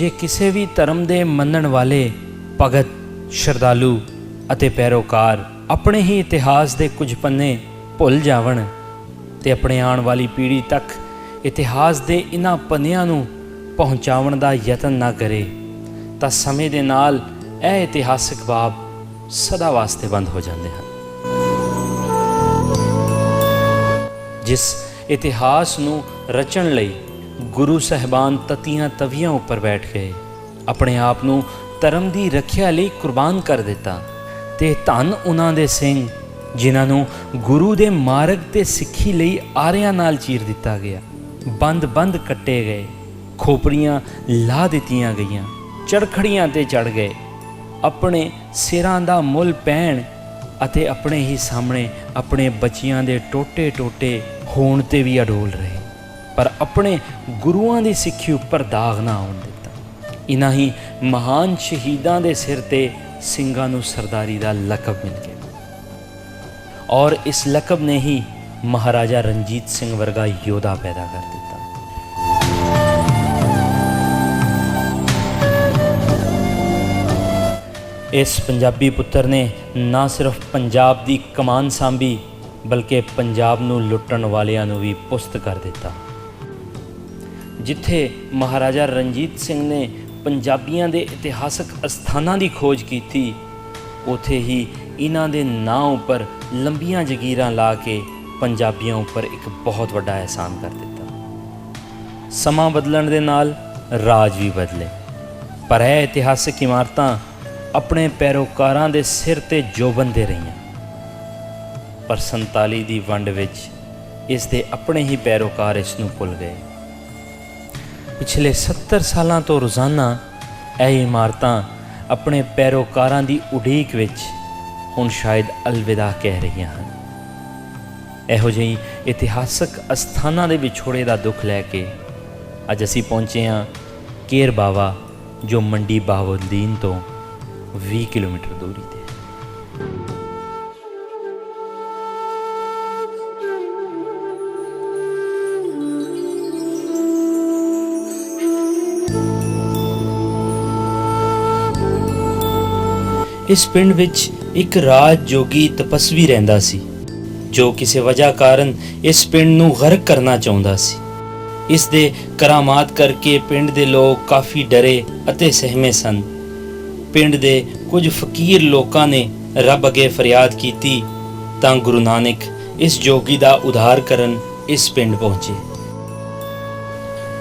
ਜੇ ਕਿਸੇ ਵੀ ਧਰਮ ਦੇ ਮੰਨਣ ਵਾਲੇ ਭਗਤ, ਸ਼ਰਧਾਲੂ ਅਤੇ ਪੈਰੋਕਾਰ ਆਪਣੇ ਹੀ ਇਤਿਹਾਸ ਦੇ ਕੁਝ ਪੰਨੇ ਭੁੱਲ ਜਾਵਣ ਤੇ ਆਪਣੇ ਆਉਣ ਵਾਲੀ ਪੀੜ੍ਹੀ ਤੱਕ ਇਤਿਹਾਸ ਦੇ ਇਹਨਾਂ ਪੰਨਿਆਂ ਨੂੰ ਪਹੁੰਚਾਉਣ ਦਾ ਯਤਨ ਨਾ ਕਰੇ ਤਾਂ ਸਮੇਂ ਦੇ ਨਾਲ ਇਹ ਇਤਿਹਾਸਿਕ ਬਾਬ ਸਦਾ ਵਾਸਤੇ ਬੰਦ ਹੋ ਜਾਂਦੇ ਹਨ। ਜਿਸ ਇਤਿਹਾਸ ਨੂੰ ਰਚਣ ਲਈ ਗੁਰੂ ਸਾਹਿਬਾਨ ਤਤੀਆਂ ਤਵੀਆਂ ਉੱਪਰ ਬੈਠ ਗਏ, ਆਪਣੇ ਆਪ ਨੂੰ ਧਰਮ ਦੀ ਰੱਖਿਆ ਲਈ ਕੁਰਬਾਨ ਕਰ ਦਿੱਤਾ, ਤੇ ਧੰਨ ਉਹਨਾਂ ਦੇ ਸਿੰਘ ਜਿਨ੍ਹਾਂ ਨੂੰ ਗੁਰੂ ਦੇ ਮਾਰਗ ਤੇ ਸਿੱਖੀ ਲਈ ਆਰਿਆਂ ਨਾਲ ਚੀਰ ਦਿੱਤਾ ਗਿਆ, ਬੰਦ ਕੱਟੇ ਗਏ, ਖੋਪੜੀਆਂ ਲਾ ਦਿੱਤੀਆਂ ਗਈਆਂ, ਚੜਖੜੀਆਂ ਤੇ ਚੜ ਗਏ, ਆਪਣੇ ਸਿਰਾਂ ਦਾ ਮੁੱਲ ਪੈਣ ਅਤੇ ਆਪਣੇ ਹੀ ਸਾਹਮਣੇ ਆਪਣੇ ਬੱਚਿਆਂ ਦੇ ਟੋਟੇ ਹੋਣ ਤੇ ਵੀ ਅਡੋਲ ਰਹੇ, ਪਰ ਆਪਣੇ ਗੁਰੂਆਂ ਦੀ ਸਿੱਖੀ ਉੱਪਰ ਦਾਗ ਨਾ ਆਉਣ ਦਿੱਤਾ। ਇਨ੍ਹਾਂ ਹੀ ਮਹਾਨ ਸ਼ਹੀਦਾਂ ਦੇ ਸਿਰ ਤੇ ਸਿੰਘਾਂ ਨੂੰ ਸਰਦਾਰੀ ਦਾ ਲਕਬ ਮਿਲ ਗਿਆ, ਔਰ ਇਸ ਲਕਬ ਨੇ ਹੀ ਮਹਾਰਾਜਾ ਰਣਜੀਤ ਸਿੰਘ ਵਰਗਾ ਯੋਧਾ ਪੈਦਾ ਕਰ ਦਿੱਤਾ। ਇਸ ਪੰਜਾਬੀ ਪੁੱਤਰ ਨੇ ਨਾ ਸਿਰਫ ਪੰਜਾਬ ਦੀ ਕਮਾਨ ਸਾਂਭੀ, ਬਲਕਿ ਪੰਜਾਬ ਨੂੰ ਲੁੱਟਣ ਵਾਲਿਆਂ ਨੂੰ ਵੀ ਪੁਸਤ ਕਰ ਦਿੱਤਾ। ਜਿੱਥੇ ਮਹਾਰਾਜਾ ਰਣਜੀਤ ਸਿੰਘ ਨੇ ਪੰਜਾਬੀਆਂ ਦੇ ਇਤਿਹਾਸਕ ਅਸਥਾਨਾਂ ਦੀ ਖੋਜ ਕੀਤੀ, ਉੱਥੇ ਹੀ ਇਹਨਾਂ ਦੇ ਨਾਂ ਉੱਪਰ ਲੰਬੀਆਂ ਜਗੀਰਾਂ ਲਾ ਕੇ ਪੰਜਾਬੀਆਂ ਉੱਪਰ ਇੱਕ ਬਹੁਤ ਵੱਡਾ ਅਹਿਸਾਨ ਕਰ ਦਿੱਤਾ। ਸਮਾਂ ਬਦਲਣ ਦੇ ਨਾਲ ਰਾਜ ਵੀ ਬਦਲੇ, ਪਰ ਇਹ ਇਤਿਹਾਸਕ ਇਮਾਰਤਾਂ ਆਪਣੇ ਪੈਰੋਕਾਰਾਂ ਦੇ ਸਿਰ ਤੇ ਜੋਬਨਦੇ ਰਹੀਆਂ। ਪਰ 47 ਦੀ ਵੰਡ ਵਿੱਚ ਇਸ ਦੇ ਆਪਣੇ ਹੀ ਪੈਰੋਕਾਰ ਇਸ ਨੂੰ ਭੁੱਲ ਗਏ। ਪਿਛਲੇ 70 ਸਾਲਾਂ ਤੋਂ ਰੋਜ਼ਾਨਾ ਇਹ ਇਮਾਰਤਾਂ ਆਪਣੇ ਪੈਰੋਕਾਰਾਂ ਦੀ ਉਡੀਕ ਵਿੱਚ ਹੁਣ ਸ਼ਾਇਦ ਅਲਵਿਦਾ ਕਹਿ ਰਹੀਆਂ ਹਨ। ਇਹੋ ਜਿਹੀ ਇਤਿਹਾਸਕ ਅਸਥਾਨਾਂ ਦੇ ਵਿਛੋੜੇ ਦਾ ਦੁੱਖ ਲੈ ਕੇ ਅੱਜ ਅਸੀਂ ਪਹੁੰਚੇ ਹਾਂ ਕੇਰ ਬਾਵਾ, ਜੋ ਮੰਡੀ ਬਹਾਵੁਦੀਨ ਤੋਂ 20 ਕਿਲੋਮੀਟਰ ਦੂਰੀ ਤੇ। ਇਸ ਪਿੰਡ ਵਿੱਚ ਇੱਕ ਰਾਜ ਜੋਗੀ ਤਪਸਵੀ ਰਹਿੰਦਾ ਸੀ, ਜੋ ਕਿਸੇ ਵਜ੍ਹਾ ਕਾਰਨ ਇਸ ਪਿੰਡ ਨੂੰ ਗਰਕ ਕਰਨਾ ਚਾਹੁੰਦਾ ਸੀ। ਇਸ ਦੇ ਕਰਾਮਾਤ ਕਰਕੇ ਪਿੰਡ ਦੇ ਲੋਕ ਕਾਫੀ ਡਰੇ ਅਤੇ ਸਹਿਮੇ ਸਨ। ਪਿੰਡ ਦੇ ਕੁਝ ਫਕੀਰ ਲੋਕਾਂ ਨੇ ਰੱਬ ਅੱਗੇ ਫਰਿਆਦ ਕੀਤੀ ਤਾਂ ਗੁਰੂ ਨਾਨਕ ਇਸ ਜੋਗੀ ਦਾ ਉਧਾਰ ਕਰਨ ਇਸ ਪਿੰਡ ਪਹੁੰਚੇ।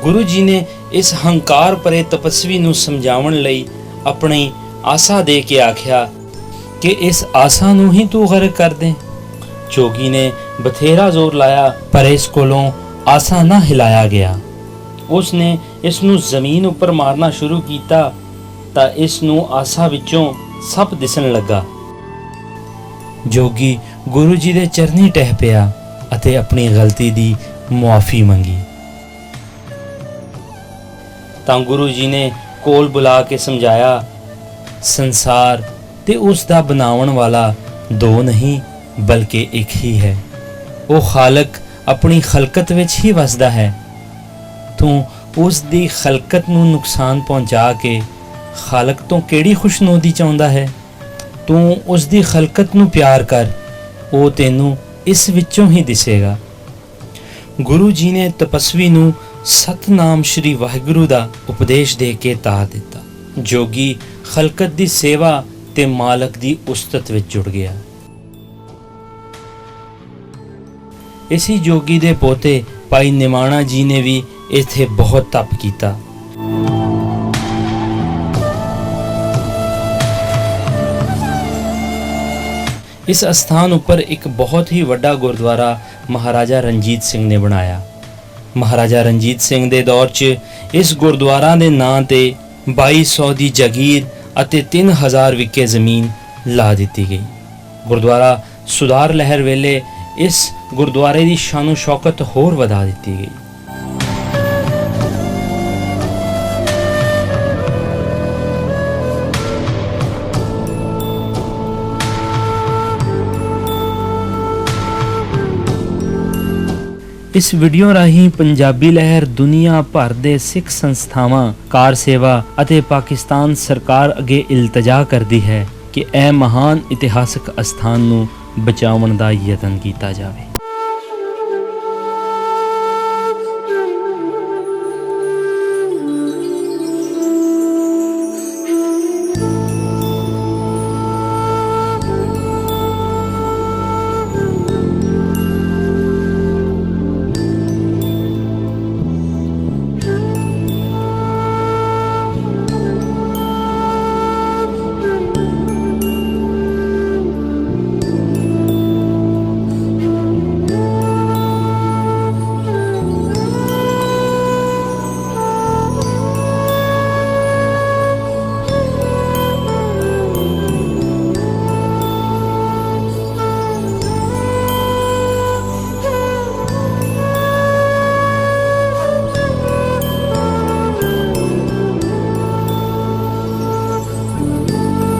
ਗੁਰੂ ਜੀ ਨੇ ਇਸ ਹੰਕਾਰ ਭਰੇ ਤਪਸਵੀ ਨੂੰ ਸਮਝਾਉਣ ਲਈ ਆਪਣੀ ਆਸਾ ਦੇ ਕੇ ਆਖਿਆ ਕਿ ਇਸ ਆਸਾ ਨੂੰ ਹੀ ਤੂੰ ਗਰਕ ਕਰ ਦੇ। ਜੋਗੀ ਨੇ ਬਥੇਰਾ ਜ਼ੋਰ ਲਾਇਆ, ਪਰ ਇਸ ਕੋਲੋਂ ਆਸਾ ਨਾ ਹਿਲਾਇਆ ਗਿਆ। ਉਸ ਨੇ ਇਸ ਨੂੰ ਜ਼ਮੀਨ ਉੱਪਰ ਮਾਰਨਾ ਸ਼ੁਰੂ ਕੀਤਾ ਤਾਂ ਇਸ ਨੂੰ ਆਸਾ ਵਿੱਚੋਂ ਸੱਪ ਦਿਸਣ ਲੱਗਾ। ਜੋਗੀ ਗੁਰੂ ਜੀ ਦੇ ਚਰਨੀ ਟਹਿ ਪਿਆ ਅਤੇ ਆਪਣੀ ਗਲਤੀ ਦੀ ਮੁਆਫੀ ਮੰਗੀ। ਤਾਂ ਗੁਰੂ ਜੀ ਨੇ ਕੋਲ ਬੁਲਾ ਕੇ ਸਮਝਾਇਆ, ਸੰਸਾਰ ਤੇ ਉਸ ਦਾ ਬਣਾਉਣ ਵਾਲਾ ਦੋ ਨਹੀਂ ਬਲਕਿ ਇੱਕ ਹੀ ਹੈ। ਉਹ ਖਾਲਕ ਆਪਣੀ ਖਲਕਤ ਵਿੱਚ ਹੀ ਵਸਦਾ ਹੈ। ਤੂੰ ਉਸ ਦੀ ਖਲਕਤ ਨੂੰ ਨੁਕਸਾਨ ਪਹੁੰਚਾ ਕੇ ਖਾਲਕ ਤੋਂ ਕਿਹੜੀ ਖੁਸ਼ਨੁਦੀ ਚਾਹੁੰਦਾ ਹੈ? ਤੂੰ ਉਸ ਦੀ ਖਲਕਤ ਨੂੰ ਪਿਆਰ ਕਰ, ਉਹ ਤੈਨੂੰ ਇਸ ਵਿੱਚੋਂ ਹੀ ਦਿਸੇਗਾ। ਗੁਰੂ ਜੀ ਨੇ ਤਪਸਵੀ ਨੂੰ ਸਤਨਾਮ ਸ਼੍ਰੀ ਵਾਹਿਗੁਰੂ ਦਾ ਉਪਦੇਸ਼ ਦੇ ਕੇ ਤਾਰ ਦਿੱਤਾ। ਜੋਗੀ ਖਲਕਤ ਦੀ ਸੇਵਾ ਤੇ ਮਾਲਕ ਦੀ ਉਸਤਤ ਵਿੱਚ ਜੁੜ ਗਿਆ। ਇਸੀ ਜੋਗੀ ਦੇ ਪੋਤੇ ਭਾਈ ਨਿਮਾਣਾ ਜੀ ਨੇ ਵੀ ਇੱਥੇ ਬਹੁਤ ਤਪ ਕੀਤਾ। ਇਸ ਅਸਥਾਨ ਉੱਪਰ ਇੱਕ ਬਹੁਤ ਹੀ ਵੱਡਾ ਗੁਰਦੁਆਰਾ ਮਹਾਰਾਜਾ ਰਣਜੀਤ ਸਿੰਘ ਨੇ ਬਣਾਇਆ। ਮਹਾਰਾਜਾ ਰਣਜੀਤ ਸਿੰਘ ਦੇ ਦੌਰ 'ਚ ਇਸ ਗੁਰਦੁਆਰਾ ਦੇ ਨਾਂ ਤੇ 2200 ਦੀ ਜਾਗੀਰ ਅਤੇ 3000 ਵਿਕੇ ਜ਼ਮੀਨ ਲਾ ਦਿੱਤੀ ਗਈ। ਗੁਰਦੁਆਰਾ ਸੁਧਾਰ ਲਹਿਰ ਵੇਲੇ ਇਸ ਗੁਰਦੁਆਰੇ ਦੀ ਸ਼ਾਨੋ ਸ਼ੌਕਤ ਹੋਰ ਵਧਾ ਦਿੱਤੀ ਗਈ। ਇਸ ਵੀਡੀਓ ਰਾਹੀਂ ਪੰਜਾਬੀ ਲਹਿਰ ਦੁਨੀਆ ਭਰ ਦੇ ਸਿੱਖ ਸੰਸਥਾਵਾਂ, ਕਾਰ ਸੇਵਾ ਅਤੇ ਪਾਕਿਸਤਾਨ ਸਰਕਾਰ ਅੱਗੇ ਇਲਤਜਾ ਕਰਦੀ ਹੈ ਕਿ ਇਹ ਮਹਾਨ ਇਤਿਹਾਸਕ ਅਸਥਾਨ ਨੂੰ ਬਚਾਉਣ ਦਾ ਯਤਨ ਕੀਤਾ ਜਾਵੇ।